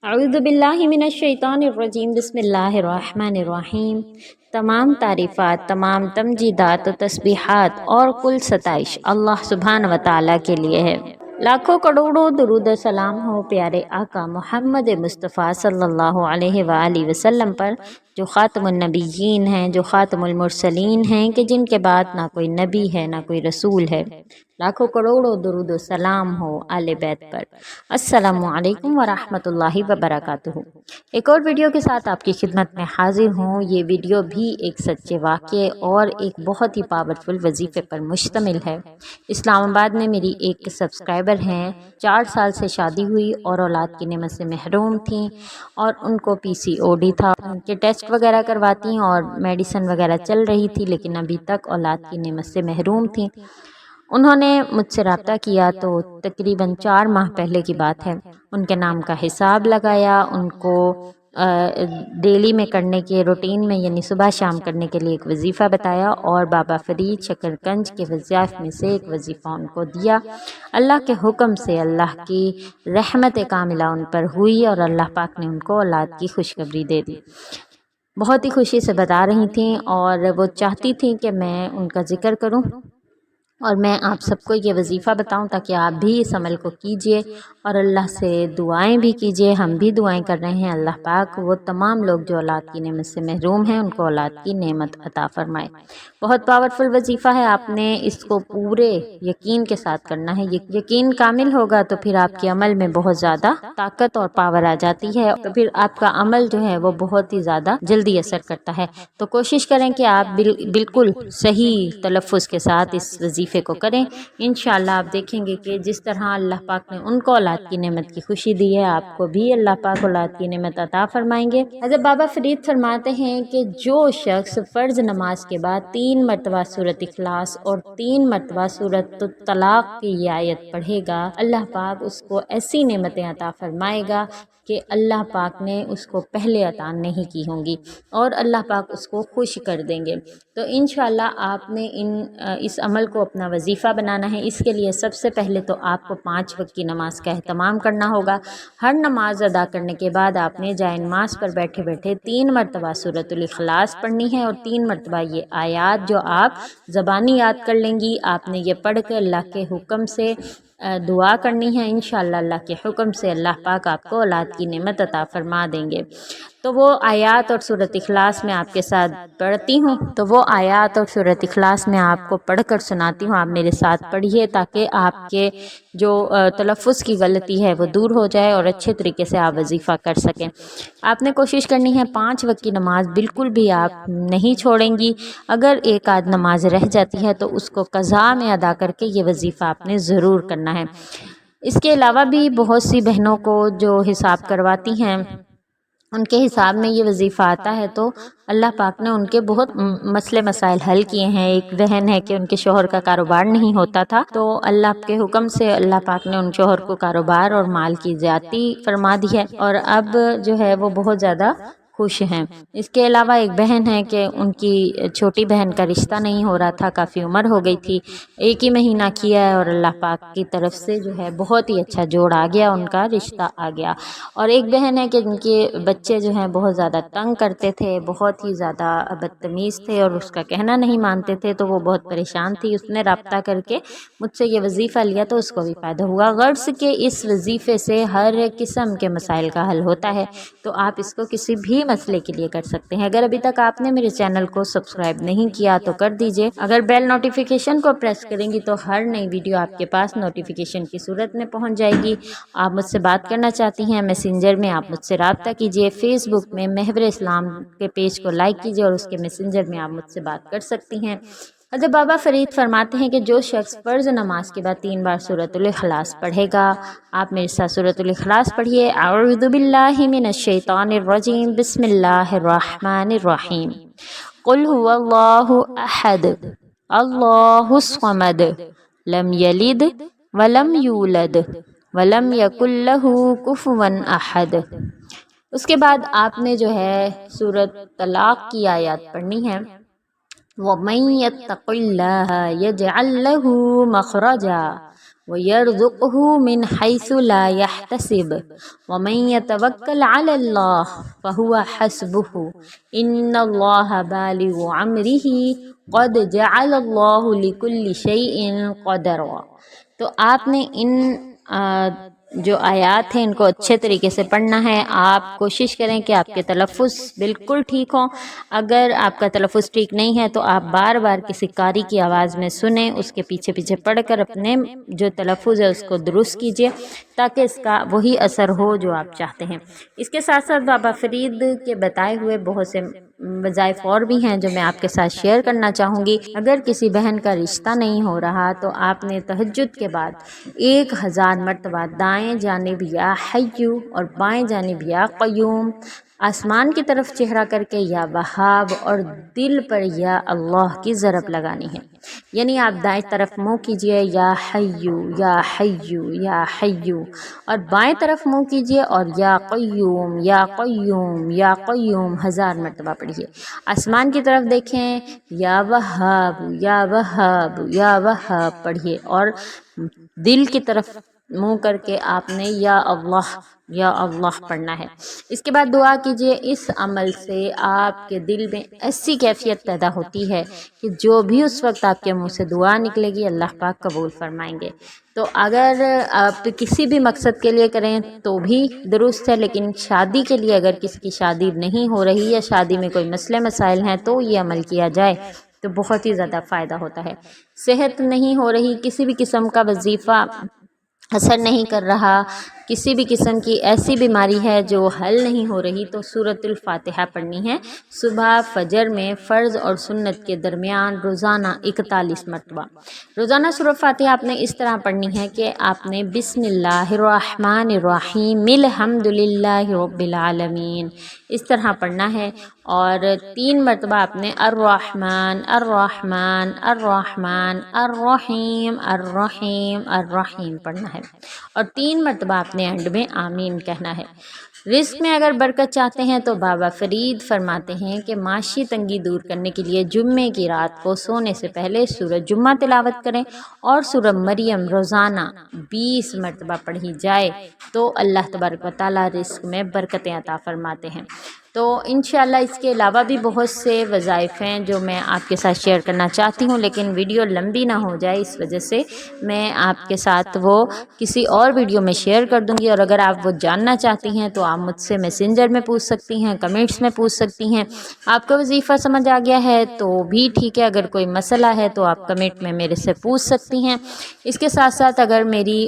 اعوذ باللہ من الشیطان الرجیم بسم اللہ الرحمن الرحیم۔ تمام تعریفات، تمام تمجیدات و تسبیحات اور کل ستائش اللہ سبحانہ و تعالیٰ کے لیے ہے۔ لاکھوں کروڑوں درود و سلام ہو پیارے آقا محمد مصطفیٰ صلی اللہ علیہ وآلہ وسلم پر، جو خاتم النبیین ہیں، جو خاتم المرسلین ہیں، کہ جن کے بعد نہ کوئی نبی ہے نہ کوئی رسول ہے۔ لاکھوں کروڑوں درود و سلام ہو آل بیت پر۔ السلام علیکم ورحمۃ اللہ وبرکاتہ۔ ایک اور ویڈیو کے ساتھ آپ کی خدمت میں حاضر ہوں۔ یہ ویڈیو بھی ایک سچے واقعے اور ایک بہت ہی پاورفل وظیفے پر مشتمل ہے۔ اسلام آباد میں میری ایک سبسکرائبر ہیں، 4 سال سے شادی ہوئی اور اولاد کی نعمت سے محروم تھیں، اور ان کو PCOD تھا۔ ان کے ٹیسٹ وغیرہ کرواتی اور میڈیسن وغیرہ چل رہی تھی، لیکن ابھی تک اولاد کی نعمت سے محروم تھیں۔ انہوں نے مجھ سے رابطہ کیا تو تقریباً 4 ماہ پہلے کی بات ہے۔ ان کے نام کا حساب لگایا، ان کو ڈیلی میں کرنے کے روٹین میں، یعنی صبح شام کرنے کے لیے ایک وظیفہ بتایا، اور بابا فرید شکرکنج کے وظائف میں سے ایک وظیفہ ان کو دیا۔ اللہ کے حکم سے اللہ کی رحمت کاملہ ان پر ہوئی، اور اللہ پاک نے ان کو اولاد کی خوشخبری دے دی۔ بہت ہی خوشی سے بتا رہی تھیں، اور وہ چاہتی تھیں کہ میں ان کا ذکر کروں اور میں آپ سب کو یہ وظیفہ بتاؤں، تاکہ آپ بھی اس عمل کو کیجئے اور اللہ سے دعائیں بھی کیجئے۔ ہم بھی دعائیں کر رہے ہیں، اللہ پاک وہ تمام لوگ جو اولاد کی نعمت سے محروم ہیں، ان کو اولاد کی نعمت عطا فرمائے۔ بہت پاورفل وظیفہ ہے، آپ نے اس کو پورے یقین کے ساتھ کرنا ہے۔ یقین کامل ہوگا تو پھر آپ کے عمل میں بہت زیادہ طاقت اور پاور آ جاتی ہے، تو پھر آپ کا عمل جو ہے وہ بہت ہی زیادہ جلدی اثر کرتا ہے۔ تو کوشش کریں کہ آپ بالکل صحیح تلفظ کے ساتھ اس وظیفے کو کریں۔ انشاءاللہ آپ دیکھیں گے کہ جس طرح اللہ پاک نے ان کو اولاد کی نعمت کی خوشی دی ہے، آپ کو بھی اللہ پاک اولاد کی نعمت عطا فرمائیں گے۔ حضرت بابا فرید فرماتے ہیں کہ جو شخص فرض نماز کے بعد 3 مرتبہ سورۃ اخلاص اور 3 مرتبہ سورۃ الطلاق کی یہ آیت پڑھے گا، اللہ پاک اس کو ایسی نعمتیں عطا فرمائے گا کہ اللہ پاک نے اس کو پہلے عطا نہیں کی ہوں گی، اور اللہ پاک اس کو خوش کر دیں گے۔ تو انشاءاللہ آپ نے اس عمل کو اپنا وظیفہ بنانا ہے۔ اس کے لیے سب سے پہلے تو آپ کو 5 وقت کی نماز کا اہتمام کرنا ہوگا۔ ہر نماز ادا کرنے کے بعد آپ نے جائے نماز پر بیٹھے بیٹھے 3 مرتبہ سورۃ الاخلاص پڑھنی ہے، اور 3 مرتبہ یہ آیات جو آپ زبانی یاد کر لیں گی، آپ نے یہ پڑھ کے اللہ کے حکم سے دعا کرنی ہے۔ انشاءاللہ اللہ کے حکم سے اللہ پاک آپ کو اولاد کی نعمت عطا فرما دیں گے۔ تو وہ آیات اور سورۃ اخلاص میں آپ کے ساتھ پڑھتی ہوں، تو وہ آیات اور سورۃ اخلاص میں آپ کو پڑھ کر سناتی ہوں، آپ میرے ساتھ پڑھیے، تاکہ آپ کے جو تلفظ کی غلطی ہے وہ دور ہو جائے اور اچھے طریقے سے آپ وظیفہ کر سکیں۔ آپ نے کوشش کرنی ہے 5 وقت کی نماز بالکل بھی آپ نہیں چھوڑیں گی۔ اگر ایک آدھ نماز رہ جاتی ہے تو اس کو قضا میں ادا کر کے یہ وظیفہ آپ نے ضرور کرنا ہے۔ اس کے علاوہ بھی بہت سی بہنوں کو جو حساب کرواتی ہیں، ان کے حساب میں یہ وظیفہ آتا ہے، تو اللہ پاک نے ان کے بہت مسئلے مسائل حل کیے ہیں۔ ایک بہن ہے کہ ان کے شوہر کا کاروبار نہیں ہوتا تھا، تو اللہ کے حکم سے اللہ پاک نے ان شوہر کو کاروبار اور مال کی زیادتی فرما دی ہے، اور اب جو ہے وہ بہت زیادہ خوش ہیں۔ اس کے علاوہ ایک بہن ہے کہ ان کی چھوٹی بہن کا رشتہ نہیں ہو رہا تھا، کافی عمر ہو گئی تھی، 1 ہی مہینہ کیا ہے، اور اللہ پاک کی طرف سے جو ہے بہت ہی اچھا جوڑ آ گیا، ان کا رشتہ آ گیا۔ اور ایک بہن ہے کہ جن کے بچے جو ہیں بہت زیادہ تنگ کرتے تھے، بہت ہی زیادہ بدتمیز تھے، اور اس کا کہنا نہیں مانتے تھے، تو وہ بہت پریشان تھی۔ اس نے رابطہ کر کے مجھ سے یہ وظیفہ لیا، تو اس کو بھی فائدہ ہوا۔ غرض کہ اس وظیفے سے ہر قسم کے مسائل کا حل ہوتا ہے، تو آپ اس کو کسی بھی مسئلے کے لیے کر سکتے ہیں۔ اگر ابھی تک آپ نے میرے چینل کو سبسکرائب نہیں کیا تو کر دیجئے۔ اگر بیل نوٹیفیکیشن کو پریس کریں گی تو ہر نئی ویڈیو آپ کے پاس نوٹیفیکیشن کی صورت میں پہنچ جائے گی۔ آپ مجھ سے بات کرنا چاہتی ہیں میسنجر میں، آپ مجھ سے رابطہ کیجئے۔ فیس بک میں محور اسلام کے پیج کو لائک کیجئے، اور اس کے میسنجر میں آپ مجھ سے بات کر سکتی ہیں۔ حضرت بابا فرید فرماتے ہیں کہ جو شخص فرض نماز کے بعد 3 بار سورۃ الاخلاص پڑھے گا، آپ میرے ساتھ سورۃ الاخلاص پڑھیے۔ اعوذ باللہ من الشیطان الرجیم، بسم اللہ الرحمن الرحیم۔ قل هو اللہ احد اللہ الصمد لم یلد ولم یولد ولم یکن لہ کفوا احد۔ اس کے بعد آپ نے جو ہے سورۃ طلاق کی آیات پڑھنی ہے۔ وَمَن يَتَّقِ اللَّهَ يَجْعَل لَّهُ مَخْرَجًا وَيَرْزُقْهُ مِنْ حَيْثُ لَا يَحْتَسِبُ وَمَنْ يَتَوَكَّلْ عَلَى اللَّهِ فَهُوَ حَسْبُهُ إِنَّ اللَّهَ بَالِغُ أَمْرِهِ قَدْ جَعَلَ اللَّهُ لِكُلِّ شَيْءٍ قَدْرًا۔ تو آپ نے ان جو آیات ہیں ان کو اچھے طریقے سے پڑھنا ہے۔ آپ کوشش کریں کہ آپ کے تلفظ بالکل ٹھیک ہوں۔ اگر آپ کا تلفظ ٹھیک نہیں ہے تو آپ بار بار کسی قاری کی آواز میں سنیں، اس کے پیچھے پیچھے پڑھ کر اپنے جو تلفظ ہے اس کو درست کیجیے تاکہ اس کا وہی اثر ہو جو آپ چاہتے ہیں۔ اس کے ساتھ ساتھ بابا فرید کے بتائے ہوئے بہت سے وظائف اور بھی ہیں جو میں آپ کے ساتھ شیئر کرنا چاہوں گی۔ اگر کسی بہن کا رشتہ نہیں ہو رہا تو آپ نے تہجد کے بعد 1000 مرتبہ دائیں جانب یا حیو اور بائیں جانب یا قیوم، آسمان کی طرف چہرہ کر کے یا وہاب اور دل پر یا اللہ کی ضرب لگانی ہے۔ یعنی آپ دائیں طرف منہ کیجئے یا حیو یا حیو یا حیو، اور بائیں طرف منہ کیجئے اور یا قیوم یا قیوم یا قیوم 1000 مرتبہ پڑھیے۔ آسمان کی طرف دیکھیں، یا وہاب یا وہاب یا وہاب پڑھیے، اور دل کی طرف منہ کر کے آپ نے یا اللہ پڑھنا ہے۔ اس کے بعد دعا کیجئے۔ اس عمل سے آپ کے دل میں ایسی کیفیت پیدا ہوتی ہے کہ جو بھی اس وقت آپ کے منہ سے دعا نکلے گی اللہ پاک قبول فرمائیں گے۔ تو اگر آپ کسی بھی مقصد کے لیے کریں تو بھی درست ہے، لیکن شادی کے لیے اگر کسی کی شادی نہیں ہو رہی یا شادی میں کوئی مسئلے مسائل ہیں تو یہ عمل کیا جائے تو بہت ہی زیادہ فائدہ ہوتا ہے۔ صحت نہیں ہو رہی، کسی بھی قسم کا وظیفہ اثر نہیں کر رہا، کسی بھی قسم کی ایسی بیماری ہے جو حل نہیں ہو رہی تو سورۃ الفاتحہ پڑھنی ہے۔ صبح فجر میں فرض اور سنت کے درمیان روزانہ 41 مرتبہ۔ روزانہ سورۃ فاتحہ آپ نے اس طرح پڑھنی ہے کہ آپ نے بسم اللہ الرحمن الرحیم الحمد للہ رب العالمین اس طرح پڑھنا ہے، اور 3 مرتبہ آپ نے الرحمن الرحمن الرحمن الرحیم الرحیم الرحیم پڑھنا ہے، اور 3 مرتبہ آپ نے اینڈ میں آمین کہنا ہے۔ رزق میں اگر برکت چاہتے ہیں تو بابا فرید فرماتے ہیں کہ معاشی تنگی دور کرنے کے لیے جمعے کی رات کو سونے سے پہلے سورہ جمعہ تلاوت کریں اور سورہ مریم روزانہ 20 مرتبہ پڑھی جائے تو اللہ تبارک و تعالیٰ رزق میں برکتیں عطا فرماتے ہیں۔ تو انشاءاللہ اس کے علاوہ بھی بہت سے وظائف ہیں جو میں آپ کے ساتھ شیئر کرنا چاہتی ہوں، لیکن ویڈیو لمبی نہ ہو جائے اس وجہ سے میں آپ کے ساتھ وہ کسی اور ویڈیو میں شیئر کر دوں گی، اور اگر آپ وہ جاننا چاہتی ہیں تو آپ مجھ سے میسنجر میں پوچھ سکتی ہیں، کمنٹس میں پوچھ سکتی ہیں۔ آپ کو وظیفہ سمجھ آ گیا ہے تو بھی ٹھیک ہے، اگر کوئی مسئلہ ہے تو آپ کمنٹ میں میرے سے پوچھ سکتی ہیں۔ اس کے ساتھ ساتھ اگر میری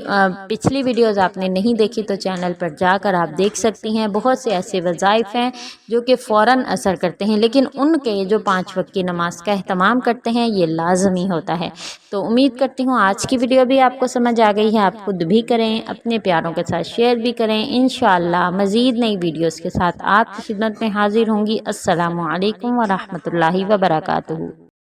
پچھلی ویڈیوز آپ نے نہیں دیکھی تو چینل پر جا کر آپ دیکھ سکتی ہیں۔ بہت سے ایسے وظائف ہیں جو کہ فوراً اثر کرتے ہیں، لیکن ان کے جو 5 وقت کی نماز کا اہتمام کرتے ہیں یہ لازمی ہوتا ہے۔ تو امید کرتی ہوں آج کی ویڈیو بھی آپ کو سمجھ آ گئی ہے۔ آپ خود بھی کریں، اپنے پیاروں کے ساتھ شیئر بھی کریں۔ انشاءاللہ مزید نئی ویڈیوز کے ساتھ آپ کی خدمت میں حاضر ہوں گی۔ السلام علیکم ورحمۃ اللہ وبرکاتہ۔